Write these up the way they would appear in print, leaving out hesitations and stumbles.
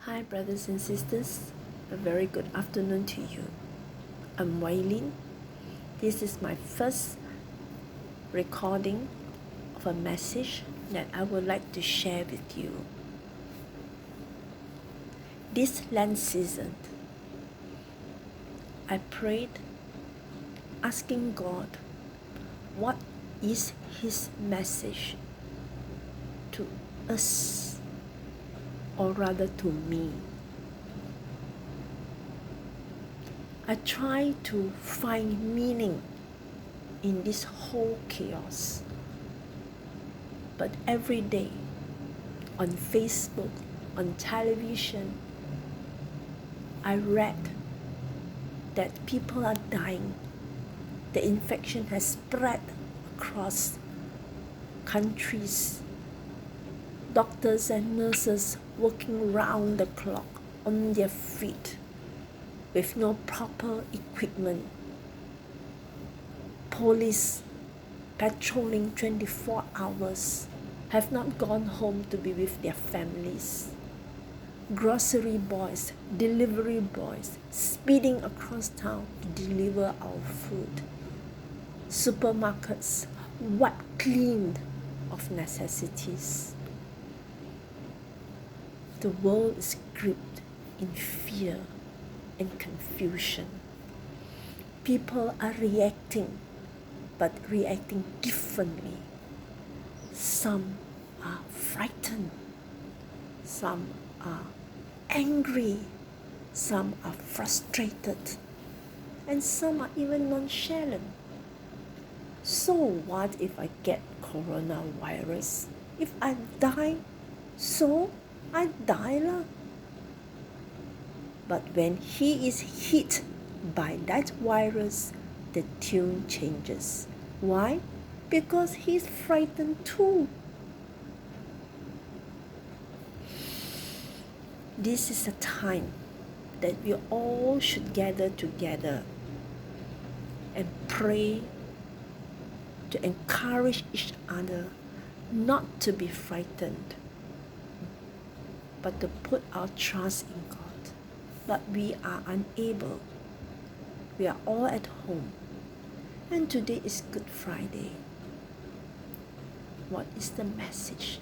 Hi, brothers and sisters. A very good afternoon to you. I'm Wailin. This is my first recording of a message that I would like to share with you. This Lent season, I prayed asking God what is His message to us, or rather to me. I try to find meaning in this whole chaos. But every day, on Facebook, on television, I read that people are dying. The infection has spread across countries. Doctors and nurses working round the clock on their feet with no proper equipment. Police patrolling 24 hours have not gone home to be with their families. Grocery boys, delivery boys speeding across town to deliver our food. Supermarkets wiped clean of necessities. The world is gripped in fear and confusion. People are reacting, but reacting differently. Some are frightened, some are angry, some are frustrated, and some are even nonchalant. So what if I get coronavirus? If I die, so I die lah. But when he is hit by that virus, the tune changes. Why? Because he's frightened too. This is a time that we all should gather together and pray to encourage each other not to be frightened, but to put our trust in God. But we are unable. We are all at home. And today is Good Friday. What is the message?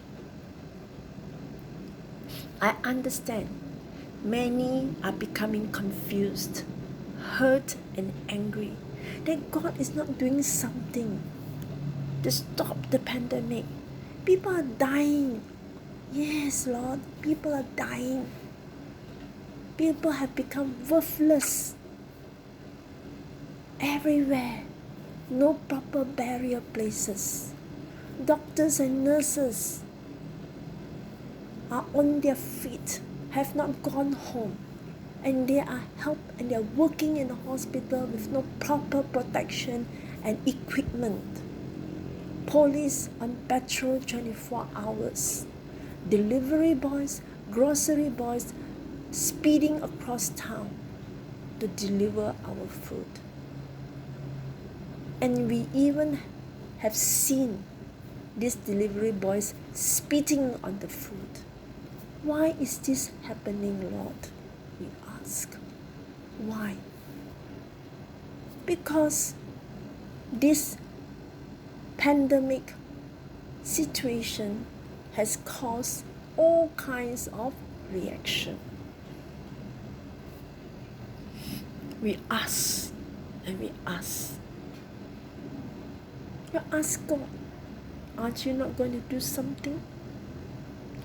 I understand many are becoming confused, hurt and angry that God is not doing something to stop the pandemic. People are dying. Yes, Lord, people are dying. People have become worthless everywhere. No proper barrier places. Doctors and nurses are on their feet, have not gone home, and they are and they are working in the hospital with no proper protection and equipment. Police on patrol 24 hours. Delivery boys, grocery boys speeding across town to deliver our food. And we even have seen these delivery boys spitting on the food. Why is this happening, Lord? We ask. Why? Because this pandemic situation has caused all kinds of reaction. We ask and we ask. You ask God, aren't you not going to do something?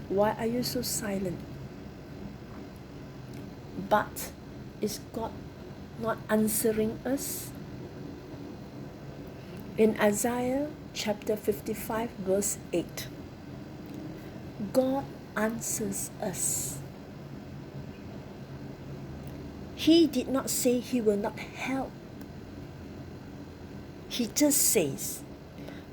Why are you so silent? But is God not answering us? In Isaiah chapter 55 verse 8, God answers us. He did not say He will not help. He just says,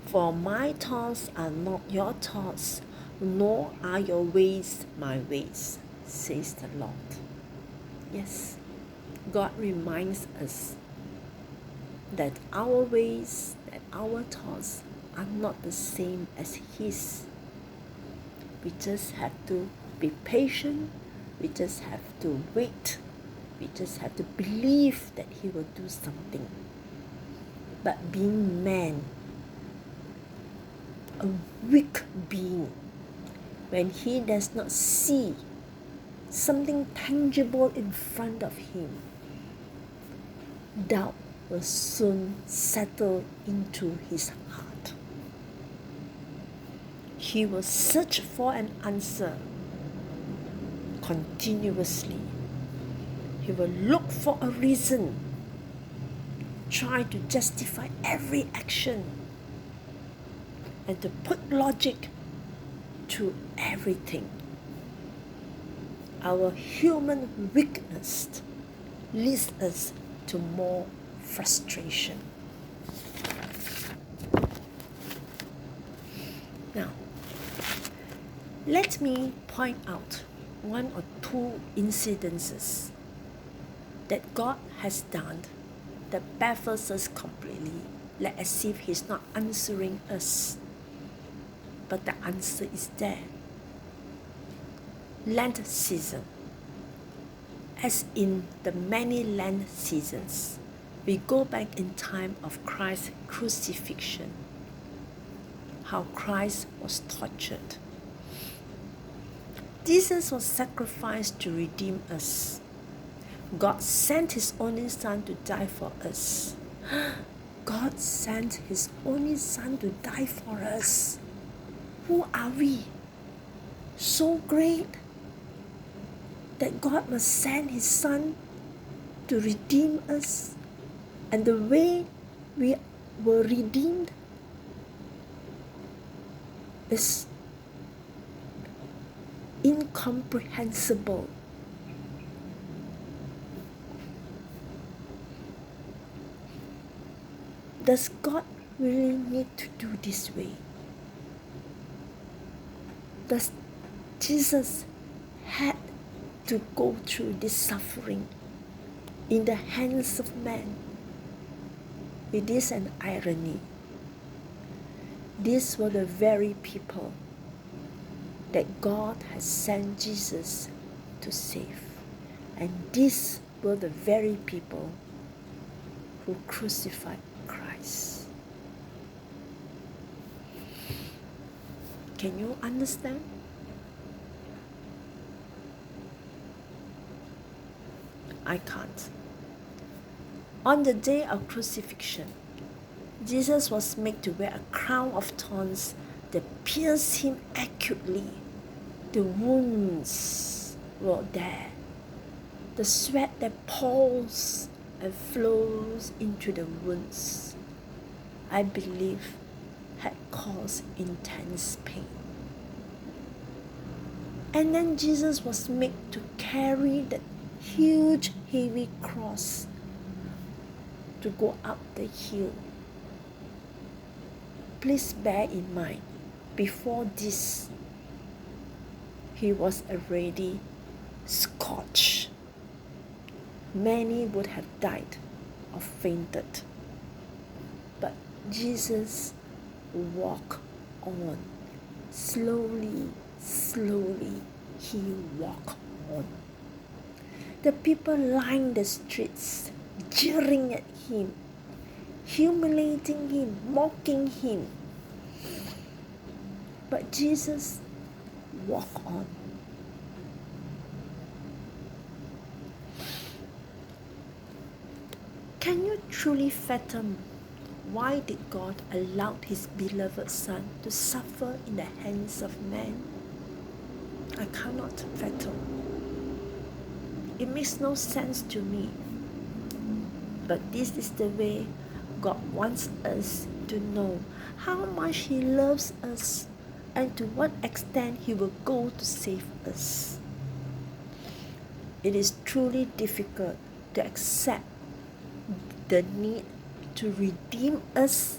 "For my thoughts are not your thoughts, nor are your ways my ways," says the Lord. Yes, God reminds us that our ways, that our thoughts are not the same as His. We just have to be patient, We just have to wait. We just have to believe that He will do something. But being man, a weak being, when he does not see something tangible in front of him, doubt will soon settle into his heart. He will search for an answer continuously. He will look for a reason, try to justify every action, and to put logic to everything. Our human weakness leads us to more frustration. Now, let me point out one or two incidences that God has done that baffles us completely, like as if He's not answering us. But the answer is there. Lent season. As in the many Lent seasons, we go back in time of Christ's crucifixion, how Christ was tortured. Jesus was sacrificed to redeem us. God sent His only Son to die for us. God sent His only Son to die for us. Who are we? So great that God must send His Son to redeem us. And the way we were redeemed is incomprehensible. Does God really need to do this way? Does Jesus had to go through this suffering in the hands of man? It is an irony. These were the very people that God has sent Jesus to save. And these were the very people who crucified Christ. Can you understand? I can't. On the day of crucifixion, Jesus was made to wear a crown of thorns that pierced Him acutely. The wounds were there. The sweat that pours and flows into the wounds, I believe, had caused intense pain. And then Jesus was made to carry that huge, heavy cross to go up the hill. Please bear in mind, before this, He was already scorched. Many would have died or fainted. But Jesus walked on. Slowly, slowly, He walked on. The people lined the streets, jeering at Him, humiliating Him, mocking Him. But Jesus walked on. Can you truly fathom why did God allow His beloved Son to suffer in the hands of man? I cannot fathom. It makes no sense to me. But this is the way God wants us to know how much He loves us and to what extent He will go to save us. It is truly difficult to accept the need to redeem us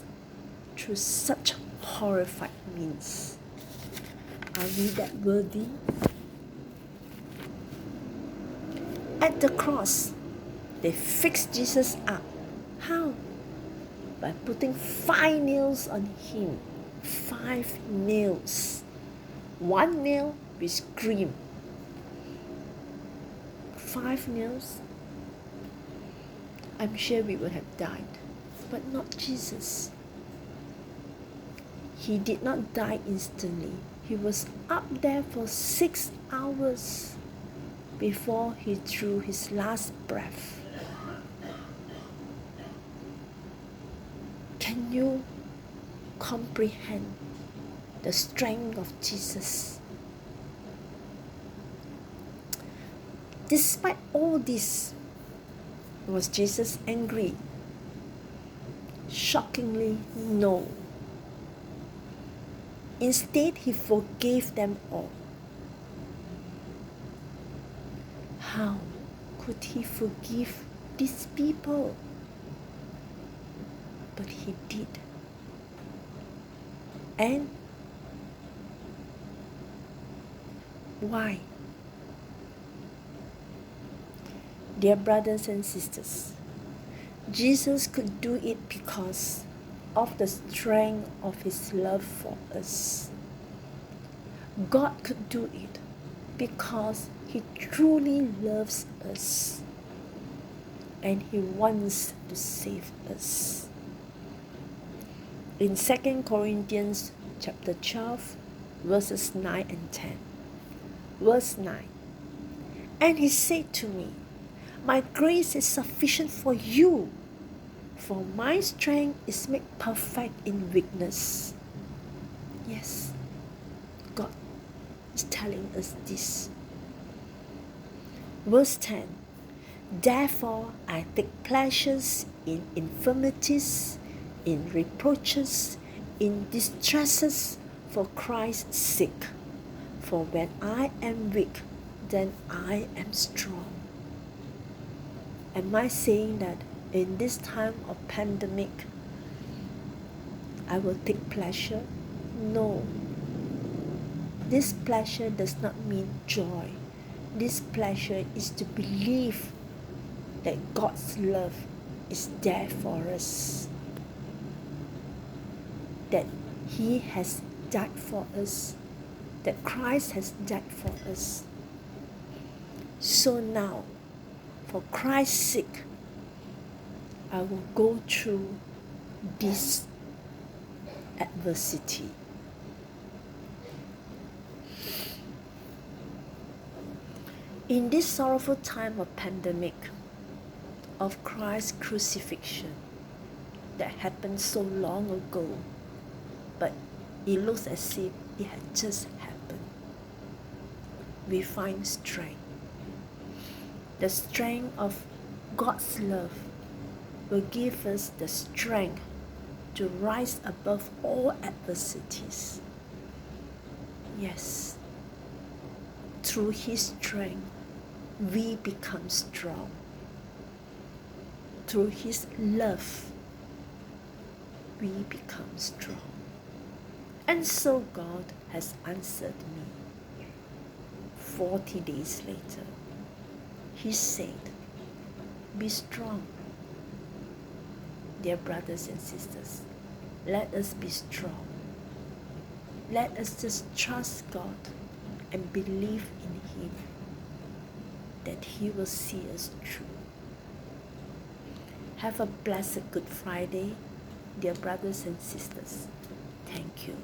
through such horrified means. Are we that worthy? At the cross, they fixed Jesus up. How? By putting 5 nails on Him. 5 nails. 1 nail we scream. 5 nails, I'm sure we would have died. But not Jesus. He did not die instantly. He was up there for 6 hours before he drew his last breath. Can you comprehend the strength of Jesus? Despite all this, was Jesus angry? Shockingly, no. Instead, he forgave them all. How could he forgive these people? But he did. And why? Dear brothers and sisters, Jesus could do it because of the strength of his love for us. God could do it because he truly loves us and he wants to save us. In 2 Corinthians chapter 12, verses 9 and 10. Verse 9. And he said to me, my grace is sufficient for you, for my strength is made perfect in weakness. Yes, God is telling us this. Verse 10. Therefore I take pleasures in infirmities, in reproaches, in distresses for Christ's sake. For when I am weak, then I am strong. Am I saying that in this time of pandemic, I will take pleasure? No. This pleasure does not mean joy. This pleasure is to believe that God's love is there for us. That He has died for us. That Christ has died for us. So now, for Christ's sake, I will go through this adversity. In this sorrowful time of pandemic, of Christ's crucifixion that happened so long ago, but it looks as if it had just happened, we find strength. The strength of God's love will give us the strength to rise above all adversities. Yes, through His strength, we become strong. Through His love, we become strong. And so God has answered me. 40 days later, He said, be strong. Dear brothers and sisters, let us be strong. Let us just trust God and believe in Him that He will see us through. Have a blessed Good Friday, dear brothers and sisters. Thank you.